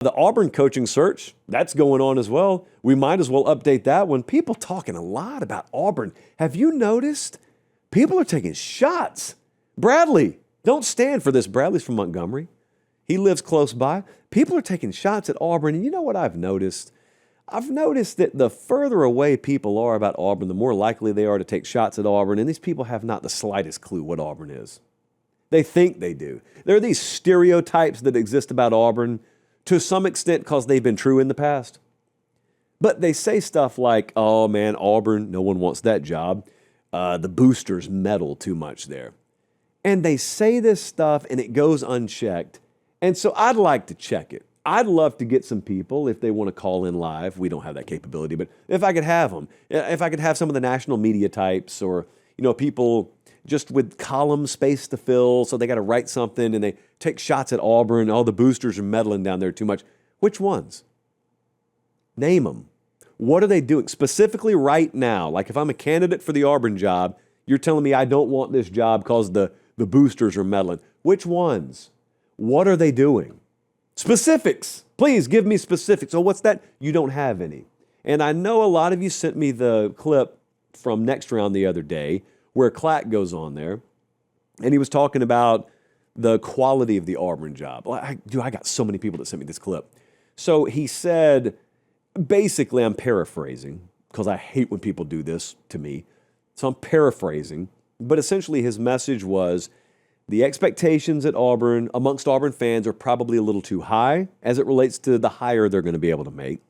The Auburn coaching search, that's going on as well. We might as well update that one. People talking a lot about Auburn. Have you noticed? People are taking shots. Bradley, don't stand for this. Bradley's from Montgomery. He lives close by. People are taking shots at Auburn. And you know what I've noticed? I've noticed that the further away people are about Auburn, the more likely they are to take shots at Auburn. And these people have not the slightest clue what Auburn is. They think they do. There are these stereotypes that exist about Auburn to some extent because they've been true in the past. But they say stuff like, oh man, Auburn, no one wants that job. The boosters meddle too much there. And they say this stuff and it goes unchecked. And so I'd like to check it. I'd love to get some people, if they want to call in live. We don't have that capability, but if I could have them, if I could have some of the national media types or, people just with column space to fill, so they got to write something and they take shots at Auburn. All the boosters are meddling down there too much. Which ones? Name them. What are they doing specifically right now? Like if I'm a candidate for the Auburn job, you're telling me I don't want this job because the boosters are meddling. Which ones? What are they doing? Specifics. Please give me specifics. So what's that? You don't have any. And I know a lot of you sent me the clip from Next Round the other day where Clack goes on there and he was talking about the quality of the Auburn job. I got so many people that sent me this clip. So he said, basically, I'm paraphrasing because I hate when people do this to me. So I'm paraphrasing, but essentially his message was the expectations at Auburn amongst Auburn fans are probably a little too high as it relates to the hire they're going to be able to make.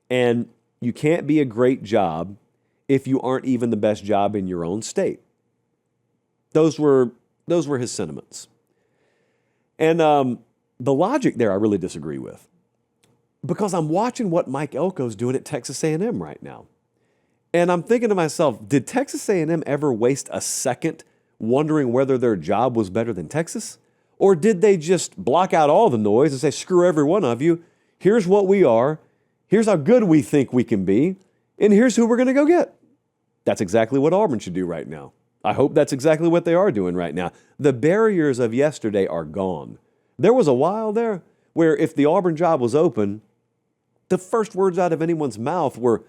And you can't be a great job if you aren't even the best job in your own state. Those were his sentiments. And the logic there I really disagree with because I'm watching what Mike Elko's doing at Texas A&M right now. And I'm thinking to myself, did Texas A&M ever waste a second wondering whether their job was better than Texas? Or did they just block out all the noise and say, screw every one of you, here's what we are, here's how good we think we can be, and here's who we're going to go get? That's exactly what Auburn should do right now. I hope that's exactly what they are doing right now. The barriers of yesterday are gone. There was a while there where if the Auburn job was open, the first words out of anyone's mouth were,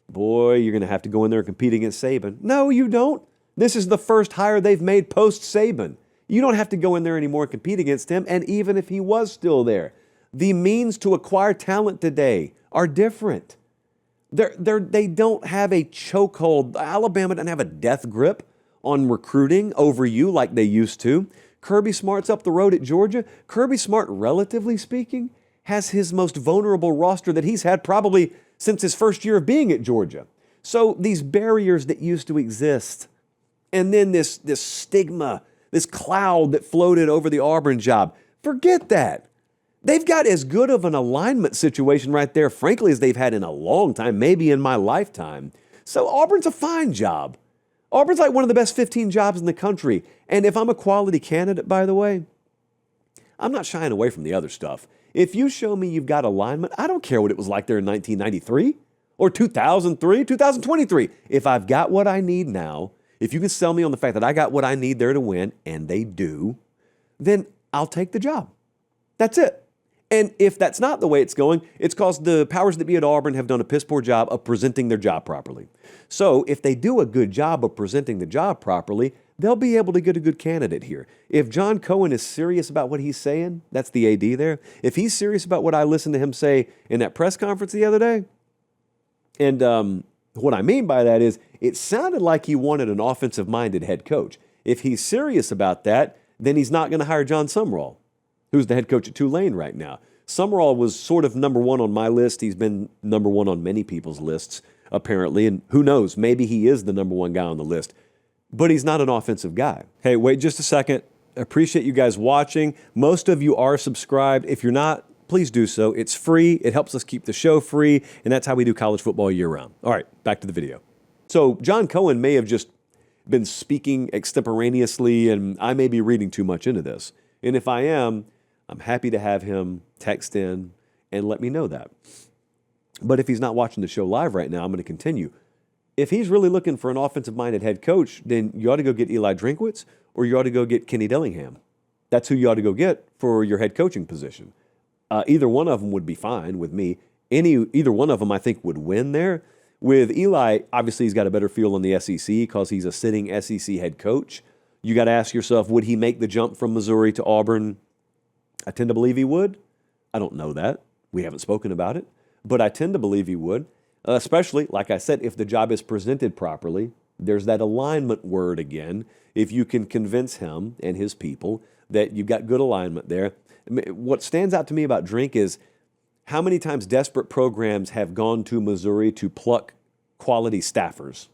boy, you're going to have to go in there and compete against Saban. No, you don't. This is the first hire they've made post-Saban. You don't have to go in there anymore and compete against him. And even if he was still there, the means to acquire talent today are different. They don't have a chokehold. Alabama doesn't have a death grip on recruiting over you like they used to. Kirby Smart's up the road at Georgia. Kirby Smart, relatively speaking, has his most vulnerable roster that he's had probably since his first year of being at Georgia. So these barriers that used to exist, and then this stigma, this cloud that floated over the Auburn job, forget that. They've got as good of an alignment situation right there, frankly, as they've had in a long time, maybe in my lifetime. So Auburn's a fine job. Auburn's like one of the best 15 jobs in the country. And if I'm a quality candidate, by the way, I'm not shying away from the other stuff. If you show me you've got alignment, I don't care what it was like there in 1993 or 2003, 2023. If I've got what I need now, if you can sell me on the fact that I got what I need there to win, and they do, then I'll take the job. That's it. And if that's not the way it's going, it's because the powers that be at Auburn have done a piss poor job of presenting their job properly. So if they do a good job of presenting the job properly, they'll be able to get a good candidate here. If John Cohen is serious about what he's saying, that's the AD there. If he's serious about what I listened to him say in that press conference the other day, and what I mean by that is it sounded like he wanted an offensive-minded head coach. If he's serious about that, then he's not going to hire John Sumrall, who's the head coach at Tulane right now. Sumrall was sort of number one on my list. He's been number one on many people's lists, apparently. And who knows, maybe he is the number one guy on the list. But he's not an offensive guy. Hey, wait just a second. Appreciate you guys watching. Most of you are subscribed. If you're not, please do so. It's free. It helps us keep the show free. And that's how we do college football year-round. All right, back to the video. So John Cohen may have just been speaking extemporaneously, and I may be reading too much into this. And if I am, I'm happy to have him text in and let me know that. But if he's not watching the show live right now, I'm going to continue. If he's really looking for an offensive-minded head coach, then you ought to go get Eli Drinkwitz or you ought to go get Kenny Dillingham. That's who you ought to go get for your head coaching position. Either one of them would be fine with me. Either one of them I think would win there. With Eli, obviously he's got a better feel in the SEC because he's a sitting SEC head coach. You got to ask yourself, would he make the jump from Missouri to Auburn? I tend to believe he would. I don't know that. We haven't spoken about it. But I tend to believe he would, especially, like I said, if the job is presented properly. There's that alignment word again. If you can convince him and his people that you've got good alignment there. What stands out to me about Drink is how many times desperate programs have gone to Missouri to pluck quality staffers.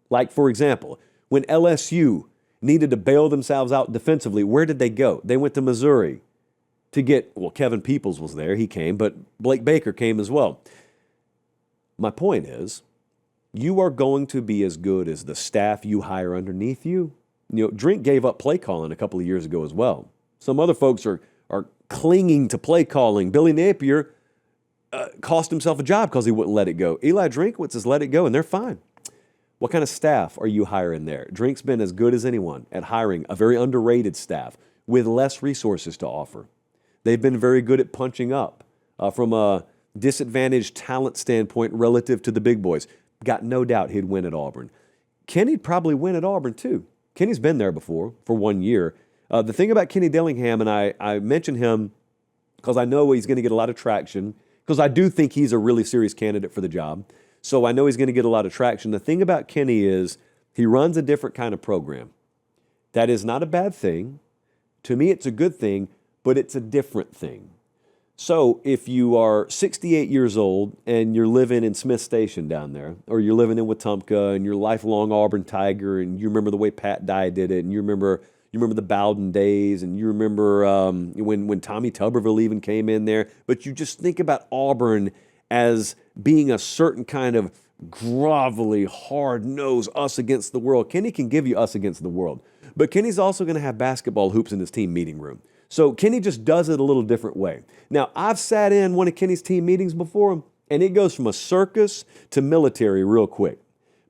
Like, for example, when LSU needed to bail themselves out defensively, where did they go? They went to Missouri to get, well, Kevin Peoples was there, he came, but Blake Baker came as well. My point is, you are going to be as good as the staff you hire underneath you. You know, Drink gave up play calling a couple of years ago as well. Some other folks are clinging to play calling. Billy Napier cost himself a job because he wouldn't let it go. Eli Drinkwitz has let it go, and they're fine. What kind of staff are you hiring there? Drink's been as good as anyone at hiring a very underrated staff with less resources to offer. They've been very good at punching up from a disadvantaged talent standpoint relative to the big boys. Got no doubt he'd win at Auburn. Kenny'd probably win at Auburn too. Kenny's been there before for 1 year. The thing about Kenny Dillingham, and I mention him because I know he's going to get a lot of traction, because I do think he's a really serious candidate for the job. So I know he's going to get a lot of traction. The thing about Kenny is he runs a different kind of program. That is not a bad thing. To me, it's a good thing, but it's a different thing. So if you are 68 years old and you're living in Smith Station down there, or you're living in Wetumpka and you're a lifelong Auburn Tiger, and you remember the way Pat Dye did it, and you remember the Bowden days, and you remember when Tommy Tuberville even came in there, but you just think about Auburn as being a certain kind of grovelly, hard-nosed, us against the world. Kenny can give you us against the world, but Kenny's also going to have basketball hoops in his team meeting room. So Kenny just does it a little different way. Now, I've sat in one of Kenny's team meetings before, and it goes from a circus to military real quick.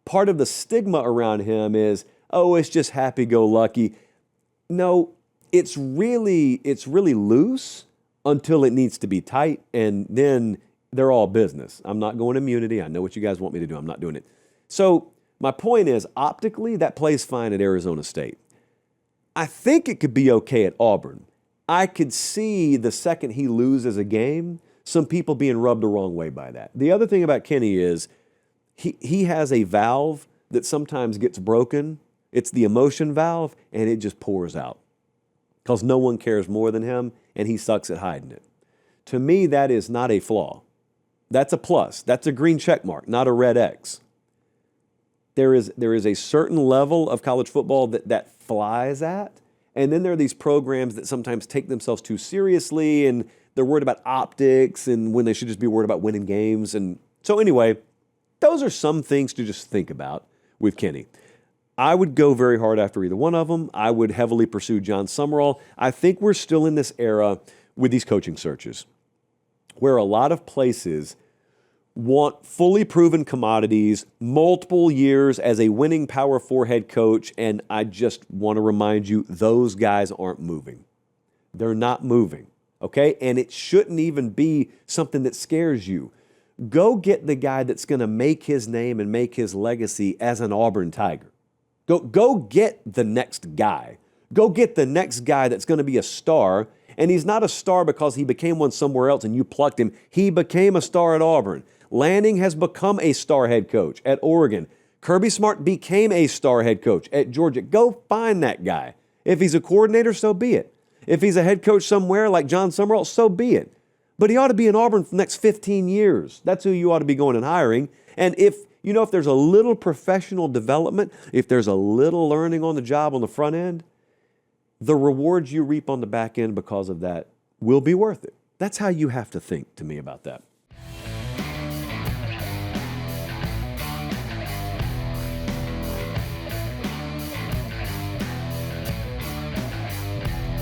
Part of the stigma around him is, oh, it's just happy-go-lucky. No, it's really loose until it needs to be tight, and then they're all business. I'm not going immunity. I know what you guys want me to do. I'm not doing it. So my point is, optically, that plays fine at Arizona State. I think it could be okay at Auburn. I could see the second he loses a game, some people being rubbed the wrong way by that. The other thing about Kenny is he has a valve that sometimes gets broken. It's the emotion valve, and it just pours out because no one cares more than him, and he sucks at hiding it. To me, that is not a flaw. That's a plus. That's a green check mark, not a red X. There is a certain level of college football that flies at, and then there are these programs that sometimes take themselves too seriously, and they're worried about optics, and when they should just be worried about winning games. And so anyway, those are some things to just think about with Kenny. I would go very hard after either one of them. I would heavily pursue John Summerall. I think we're still in this era with these coaching searches where a lot of places want fully proven commodities, multiple years as a winning Power 4 head coach, and I just want to remind you, those guys aren't moving. They're not moving, okay? And it shouldn't even be something that scares you. Go get the guy that's going to make his name and make his legacy as an Auburn Tiger. Go get the next guy. Go get the next guy that's going to be a star, and he's not a star because he became one somewhere else and you plucked him. He became a star at Auburn. Lanning has become a star head coach at Oregon. Kirby Smart became a star head coach at Georgia. Go find that guy. If he's a coordinator, so be it. If he's a head coach somewhere like John Summerall, so be it. But he ought to be in Auburn for the next 15 years. That's who you ought to be going and hiring. And if there's a little professional development, if there's a little learning on the job on the front end, the rewards you reap on the back end because of that will be worth it. That's how you have to think to me about that.